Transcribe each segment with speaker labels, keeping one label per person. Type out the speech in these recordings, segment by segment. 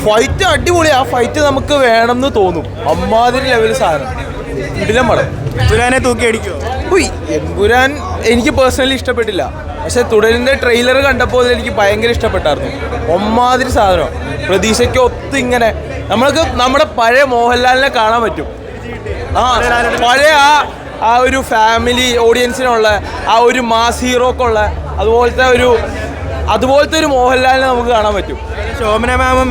Speaker 1: Fight അടിപൊളി. ആ fight നമുക്ക് വേണമെന്ന് തോന്നും. അമ്മാതിരി ലെവൽ സാധനം. ഇടിലം പടം.
Speaker 2: എമ്പുരാനെ തൂക്കി അടിക്കുമോ?
Speaker 1: എമ്പുരാൻ എനിക്ക് പേഴ്സണലി ഇഷ്ടപ്പെട്ടില്ല. പക്ഷെ തുടരിൻ്റെ ട്രെയിലർ കണ്ടപ്പോൾ എനിക്ക് ഭയങ്കര ഇഷ്ടപ്പെട്ടായിരുന്നു. ഒമ്മാതിരി സാധനം. പ്രതീക്ഷയ്ക്ക് ഒത്ത് ഇങ്ങനെ നമ്മൾക്ക് നമ്മുടെ പഴയ മോഹൻലാലിനെ കാണാൻ പറ്റും. പഴയ ആ ഒരു ഫാമിലി ഓഡിയൻസിനുള്ള ആ ഒരു മാസ് ഹീറോക്കുള്ള അതുപോലത്തെ ഒരു മോഹൻലാലിനെ നമുക്ക് കാണാൻ പറ്റും.
Speaker 2: ശോഭന മാമും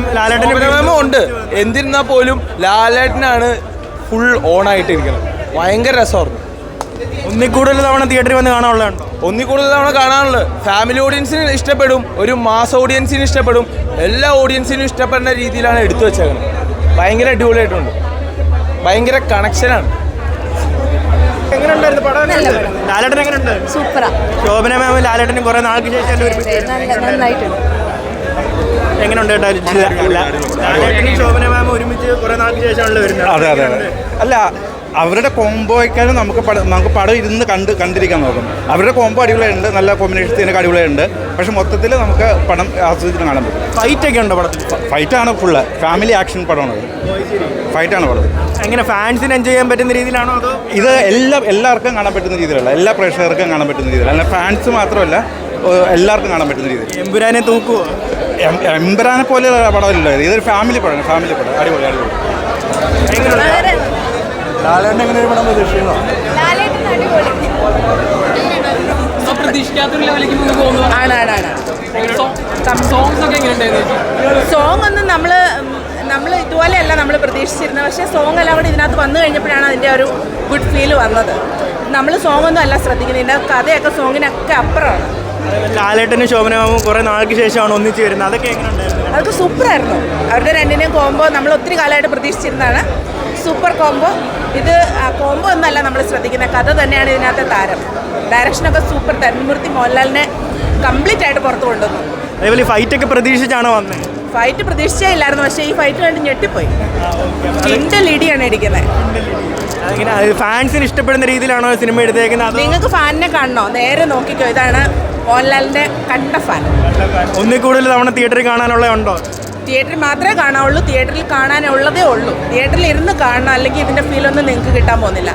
Speaker 1: ഉണ്ട്. എന്നിരുന്നാൽ പോലും ലാലേട്ടനാണ് ഫുൾ ഓണായിട്ടിരിക്കുന്നത്. ഭയങ്കര രസമായിരുന്നു.
Speaker 2: ഒന്നിക്കൂടുതൽ തവണ തിയേറ്ററിൽ വന്ന് കാണാനുള്ളതുണ്ടോ?
Speaker 1: ഒന്നിക്കൂടുതൽ തവണ കാണാനുള്ളത്. ഫാമിലി ഓഡിയൻസിന് ഇഷ്ടപ്പെടും, ഒരു മാസ് ഓഡിയൻസിന് ഇഷ്ടപ്പെടും, എല്ലാ ഓഡിയൻസിനും ഇഷ്ടപ്പെടുന്ന രീതിയിലാണ് എടുത്തു വെച്ചേക്കുന്നത്. ഭയങ്കര അടിപൊളിയായിട്ടുണ്ട്. ഭയങ്കര കണക്ഷനാണ്.
Speaker 2: ലാലേട്ടൻ എങ്ങനെയുണ്ട്?
Speaker 3: സൂപ്പറാ.
Speaker 2: ശോഭന മാമും ലാലേട്ടനും കുറെ നാൾക്ക് ശേഷം എങ്ങനെയുണ്ട്? ലാലേട്ടനും ശോഭന മാമും ഒരുമിച്ച് കുറെ നാൾക്ക് ശേഷമാണല്ലോ വരുന്നത്.
Speaker 4: അതെ അതെ അതെ. അല്ല, അവരുടെ കോംബോയ്ക്കാളും നമുക്ക് പടം ഇരുന്ന് കണ്ടിരിക്കാൻ നോക്കും. അവരുടെ കോംബോ അടിപൊളിയുണ്ട്, നല്ല കോമ്പിനേഷൻ സീനൊക്കെ അടിപൊളിയുണ്ട്. പക്ഷെ മൊത്തത്തിൽ നമുക്ക് പടം ആസ്വദിച്ചിട്ട് കാണാൻ പറ്റും.
Speaker 2: ഫൈറ്റൊക്കെ ഉണ്ടോ പടത്തിൽ?
Speaker 4: ഫൈറ്റാണ് ഫുള്ള്. ഫാമിലി ആക്ഷൻ പടമാണ്. ഫൈറ്റാണ് പടം.
Speaker 2: എങ്ങനെ ഫാൻസിന് എൻജോയ് ചെയ്യാൻ പറ്റുന്ന രീതിയിലാണോ അതോ?
Speaker 4: ഇത് എല്ലാവർക്കും കാണാൻ പറ്റുന്ന രീതിയിലുള്ള, എല്ലാ പ്രേക്ഷകർക്കും കാണാൻ പറ്റുന്ന രീതിയിലുള്ള, അല്ല ഫാൻസ് മാത്രമല്ല എല്ലാവർക്കും കാണാൻ പറ്റുന്ന രീതിയിൽ.
Speaker 2: എമ്പുരാനെ തൂക്കുവോ?
Speaker 4: എമ്പുരാനെ പോലെയുള്ള പടമില്ല. ഇതൊരു ഫാമിലി പടമാണ്. ഫാമിലി പടം. അടിപൊളി അടിപൊളി. ലാലേട്ടൻ എങ്ങനെ പടം പ്രതീക്ഷിക്കുന്നോ?
Speaker 3: സോങ് ഒന്നും നമ്മൾ ഇതുപോലെയല്ല നമ്മൾ പ്രതീക്ഷിച്ചിരുന്നത്. പക്ഷേ സോങ് എല്ലാം കൂടി ഇതിനകത്ത് വന്നു കഴിഞ്ഞപ്പോഴാണ് അതിൻ്റെ ഒരു ഗുഡ് ഫീൽ വന്നത്. നമ്മൾ സോങ് ഒന്നും അല്ല ശ്രദ്ധിക്കുന്നത്, ഇതിൻ്റെ കഥയൊക്കെ സോങ്ങിനൊക്കെ അപ്പുറമാണ്.
Speaker 2: ലാലേട്ടനും ശോഭനമാവും കുറെ നാൾക്ക് ശേഷമാണ് ഒന്നിച്ച് വരുന്നത്. അതൊക്കെ എങ്ങനെയുണ്ടായിരുന്നു?
Speaker 3: അതൊക്കെ സൂപ്പറായിരുന്നു. അവരുടെ രണ്ടിനെയും കോംബോ നമ്മൾ ഒത്തിരി കാലമായിട്ട് പ്രതീക്ഷിച്ചിരുന്നതാണ്. Super combo. ഇത് കോംബോ ഒന്നല്ല നമ്മൾ ശ്രദ്ധിക്കുന്നത്, കഥ തന്നെയാണ് ഇതിനകത്തെ താരം. ഡയറക്ഷനൊക്കെ സൂപ്പർ. തന്മൂർത്തി മോഹൻലാലിനെ കംപ്ലീറ്റ് ആയിട്ട് പുറത്ത് കൊണ്ടുവന്നു.
Speaker 2: അതേപോലെ ഫൈറ്റൊക്കെ പ്രതീക്ഷിച്ചാണോ വന്നത്?
Speaker 3: ഫൈറ്റ് പ്രതീക്ഷിച്ചേ ഇല്ലായിരുന്നു, പക്ഷേ ഈ ഫൈറ്റ് കണ്ട് ഞെട്ടിപ്പോയി. ഇടിയാണ് ഇടിക്കുന്നത്.
Speaker 2: ഫാൻസിന് ഇഷ്ടപ്പെടുന്ന രീതിയിലാണോ സിനിമ എടുത്തേക്കുന്നത്?
Speaker 3: നിങ്ങൾക്ക് ഫാനിനെ കാണണോ? നേരെ നോക്കിക്കോ. ഇതാണ് മോഹൻലാലിൻ്റെ കണ്ട ഫാൻ.
Speaker 2: ഒന്നിൽ കൂടുതൽ തവണ തിയേറ്ററിൽ കാണാനുള്ളതുണ്ടോ?
Speaker 3: തിയേറ്ററിൽ മാത്രമേ കാണാവുള്ളൂ. തിയേറ്ററിൽ കാണാനുള്ളതേ ഉള്ളൂ. തിയേറ്ററിൽ ഇരുന്ന് കാണണം, അല്ലെങ്കിൽ ഇതിൻ്റെ ഫീലൊന്നും നിങ്ങൾക്ക് കിട്ടാൻ പോകുന്നില്ല.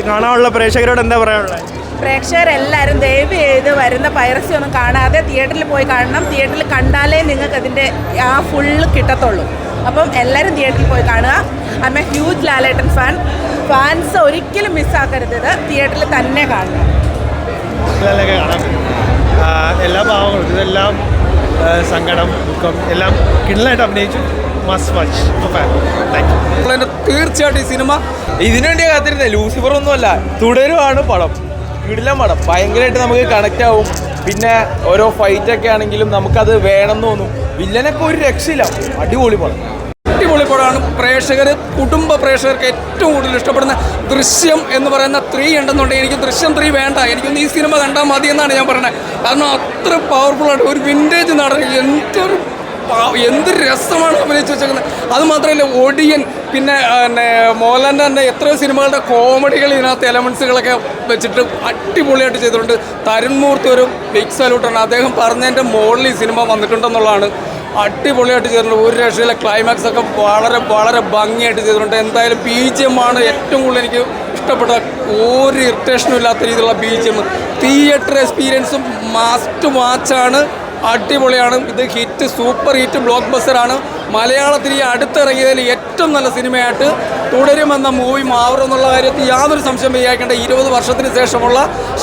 Speaker 2: കാണാനുള്ള പ്രേക്ഷകരോട് എന്താ പറയാനുള്ളത്?
Speaker 3: പ്രേക്ഷകരെല്ലാവരും ദയവ് ചെയ്ത് വരുന്ന പൈറസി ഒന്നും കാണാതെ തിയേറ്ററിൽ പോയി കാണണം. തിയേറ്ററിൽ കണ്ടാലേ നിങ്ങൾക്ക് അതിൻ്റെ ആ ഫുള്ള് കിട്ടത്തുള്ളൂ. അപ്പം എല്ലാവരും തിയേറ്ററിൽ പോയി കാണുക. I M A huge Lalettan fan. Fans ഒരിക്കലും മിസ്സാക്കരുത്. ഇത് തിയേറ്ററിൽ തന്നെ കാണണം.
Speaker 5: എല്ലാ ഭാവങ്ങളും ഇതെല്ലാം സങ്കടം, ദുഃഖം എല്ലാം കിടലായിട്ട് അഭിനയിച്ചു. Must watch.
Speaker 1: തീർച്ചയായിട്ടും ഈ സിനിമ ഇതിനുവേണ്ടി കാത്തിരുന്നത്. ലൂസിഫർ ഒന്നുമല്ല, തുടരുവാണ് പടം. കിടിലം പടം. ഭയങ്കരമായിട്ട് നമുക്ക് കണക്റ്റ് ആവും. പിന്നെ ഓരോ ഫൈറ്റൊക്കെ ആണെങ്കിലും നമുക്കത് വേണമെന്ന് തോന്നും. വില്ലനൊക്കെ ഒരു രക്ഷയില്ല. അടിപൊളി പടം.
Speaker 6: അടിപൊളി പടമാണ്. കുടുംബ പ്രേക്ഷകർക്ക് ഏറ്റവും കൂടുതൽ ഇഷ്ടപ്പെടുന്ന ദൃശ്യം എന്ന് പറയുന്ന 3 ഉണ്ടെന്നുണ്ടെങ്കിൽ എനിക്ക് ദൃശ്യം 3 വേണ്ട. എനിക്കൊന്ന് ഈ സിനിമ കണ്ടാൽ മതി എന്നാണ് ഞാൻ പറയുന്നത്. കാരണം അത്ര പവർഫുള്ളായിട്ട് ഒരു വിൻറ്റേജ് നടൻ എന്ത് രസമാണ് അഭിനയിച്ച് വെച്ചേക്കുന്നത്. അതുമാത്രമല്ല ഒടിയൻ, പിന്നെ മോഹൻലാലിൻ്റെ തന്നെ എത്രയോ സിനിമകളുടെ കോമഡികൾ ഇതിനകത്ത് എലമെൻസുകളൊക്കെ വെച്ചിട്ട് അടിപൊളിയായിട്ട് ചെയ്തിട്ടുണ്ട്. തരുൺമൂർത്തി ഒരു ബിഗ് സല്യൂട്ടാണ്. അദ്ദേഹം പറഞ്ഞതിൻ്റെ മുകളിൽ ഈ സിനിമ വന്നിട്ടുണ്ടെന്നുള്ളതാണ്. അടിപൊളിയായിട്ട് ചെയ്തിട്ടുണ്ട്. ഒരു രക്ഷയിലെ ക്ലൈമാക്സ് ഒക്കെ വളരെ വളരെ ഭംഗിയായിട്ട് ചെയ്തിട്ടുണ്ട്. എന്തായാലും BGM ആണ് ഏറ്റവും കൂടുതൽ എനിക്ക് ഇഷ്ടപ്പെട്ട. ഒരു ഇറിറ്റേഷനും ഇല്ലാത്ത രീതിയിലുള്ള BGM. തിയേറ്റർ എക്സ്പീരിയൻസും മസ്റ്റ് വാച്ചാണ്. അടിപൊളിയാണ്. ഇത് ഹിറ്റ്, സൂപ്പർ ഹിറ്റ് ബ്ലോക്ക് ബസ്റ്ററാണ്. മലയാളത്തിൽ ഈ അടുത്തിറങ്ങിയതിൽ ഏറ്റവും നല്ല സിനിമയായിട്ട് തുടരുമെന്ന മൂവി മാറും എന്നുള്ള കാര്യത്തിൽ യാതൊരു സംശയം വിചാരിക്കേണ്ട. 20 വർഷത്തിന് ശേഷമുള്ള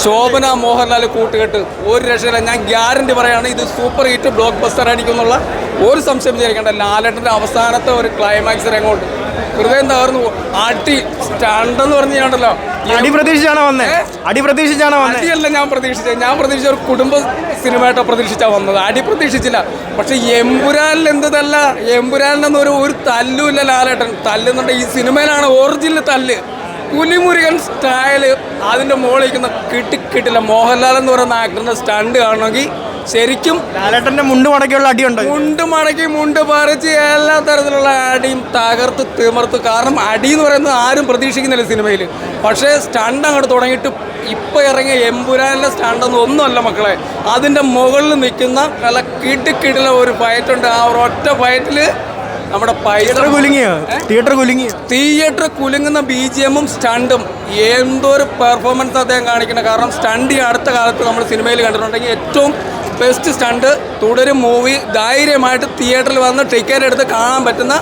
Speaker 6: ശോഭന മോഹൻലാൽ കൂട്ടുകെട്ട് ഒരു രക്ഷയില്ല. ഞാൻ ഗ്യാരണ്ടി പറയുകയാണ്, ഇത് സൂപ്പർ ഹിറ്റ് ബ്ലോക്ക് ബസ്റ്റർ ആയിരിക്കും എന്നുള്ള ഒരു സംശയം വിചാരിക്കേണ്ട. ലാലേട്ടൻ്റെ അവസാനത്തെ ഒരു ക്ലൈമാക്സ് രംഗമുണ്ട്, ഹൃദയം തകർന്നു. സ്റ്റണ്ടെന്ന് പറഞ്ഞാണ്ടല്ലോ.
Speaker 2: അടിപ്രതീക്ഷിച്ചാണോ വന്നത്?
Speaker 6: അടിയല്ല ഞാൻ പ്രതീക്ഷിച്ച ഒരു കുടുംബ സിനിമയായിട്ടോ പ്രതീക്ഷിച്ചാണ് വന്നത്. അടി പ്രതീക്ഷിച്ചില്ല. പക്ഷെ എമ്പുരാനിൽ എന്തല്ല, എമ്പുരാനിലൊന്നും ഒരു തല്ലുമില്ല ലാലേട്ടൻ. തല്ലുന്നുണ്ട് ഈ സിനിമയിലാണ് ഒറിജിനൽ തല്ല്. പുലിമുരുകൻ സ്റ്റൈല് അതിൻ്റെ മുകളിൽ കിട്ടില്ല. മോഹൻലാൽ എന്ന് പറയുന്ന ആക്ടറിൻ്റെ സ്റ്റണ്ട് കാണണമെങ്കിൽ ശരിക്കും
Speaker 2: ലാലേട്ടന്റെ മുണ്ട് മടക്കിയുള്ള അടിയുണ്ടോ?
Speaker 6: മുണ്ട് മടക്കി മുണ്ട് പറിച്ച് എല്ലാ തരത്തിലുള്ള അടിയും തകർത്ത് തിമർത്ത്. കാരണം അടി എന്ന് പറയുന്നത് ആരും പ്രതീക്ഷിക്കുന്നില്ല സിനിമയിൽ. പക്ഷേ സ്റ്റണ്ട് അങ്ങോട്ട് തുടങ്ങിയിട്ട് ഇപ്പോൾ ഇറങ്ങിയ എമ്പുരാനിലെ സ്റ്റണ്ടൊന്നും ഒന്നുമല്ല മക്കളെ. അതിൻ്റെ മുകളിൽ നിൽക്കുന്ന നല്ല കിടുക്കിടുള്ള ഒരു ഫൈറ്റുണ്ട്. ആ ഒരൊറ്റ ഫൈറ്റിൽ നമ്മുടെ തിയേറ്റർ കുലുങ്ങുന്ന BGM-ഉം സ്റ്റണ്ടും എന്തൊരു പെർഫോമൻസ് അദ്ദേഹം കാണിക്കണം. കാരണം സ്റ്റണ്ട് ഈ അടുത്ത കാലത്ത് നമ്മൾ സിനിമയിൽ കണ്ടിട്ടുണ്ടെങ്കിൽ ഏറ്റവും ബെസ്റ്റ് സ്റ്റണ്ട് തുടരും മൂവി. ധൈര്യമായിട്ട് തിയേറ്ററിൽ വന്ന് ടിക്കറ്റ് എടുത്ത് കാണാൻ പറ്റുന്ന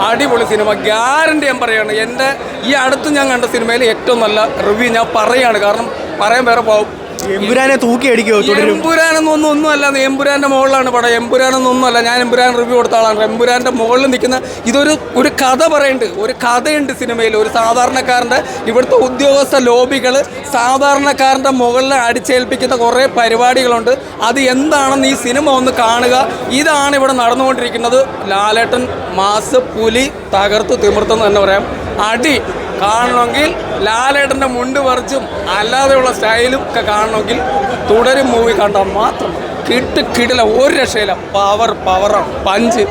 Speaker 6: അടിപൊളി സിനിമ. ഗ്യാരണ്ടി ഞാൻ പറയുകയാണ്. എൻ്റെ ഈ അടുത്ത് ഞാൻ കണ്ട സിനിമയിൽ ഏറ്റവും നല്ല റിവ്യൂ ഞാൻ പറയുകയാണ്. കാരണം പറയാൻ വേറെ പോകും.
Speaker 2: എമ്പുരാനെ തൂക്കി അടിക്കുമോ?
Speaker 6: എമ്പുരാനൊന്നുമല്ല, എമ്പുരാൻ്റെ മുകളിലാണ് പടം. എമ്പുരാനൊന്നുമല്ല, ഞാൻ എമ്പുരാൻ റിവ്യൂ കൊടുത്ത ആളാണ്. എമ്പുരാൻ്റെ മുകളിൽ നിൽക്കുന്ന ഒരു കഥ പറയുന്നുണ്ട്. ഒരു കഥയുണ്ട് സിനിമയിൽ. ഒരു സാധാരണക്കാരൻ്റെ ഇവിടുത്തെ ഉദ്യോഗസ്ഥ ലോബികൾ സാധാരണക്കാരൻ്റെ മുകളിൽ അടിച്ചേൽപ്പിക്കുന്ന കുറേ പരിപാടികളുണ്ട്. അത് എന്താണെന്ന് ഈ സിനിമ ഒന്ന് കാണുക. ഇതാണ് ഇവിടെ നടന്നുകൊണ്ടിരിക്കുന്നത്. ലാലേട്ടൻ മാസ് പുലി തകർത്ത് തിമിർത്തെന്ന് തന്നെ പറയാം. അടി കാണണമെങ്കിൽ ലാലേട്ടൻ്റെ മുണ്ട് പറിച്ചും അല്ലാതെയുള്ള സ്റ്റൈലും ഒക്കെ കാണണമെങ്കിൽ തുടരും മൂവി കണ്ടാൽ മാത്രം. കിടില, ഒരു രക്ഷയില്ല. പവറാണ്, പഞ്ച്.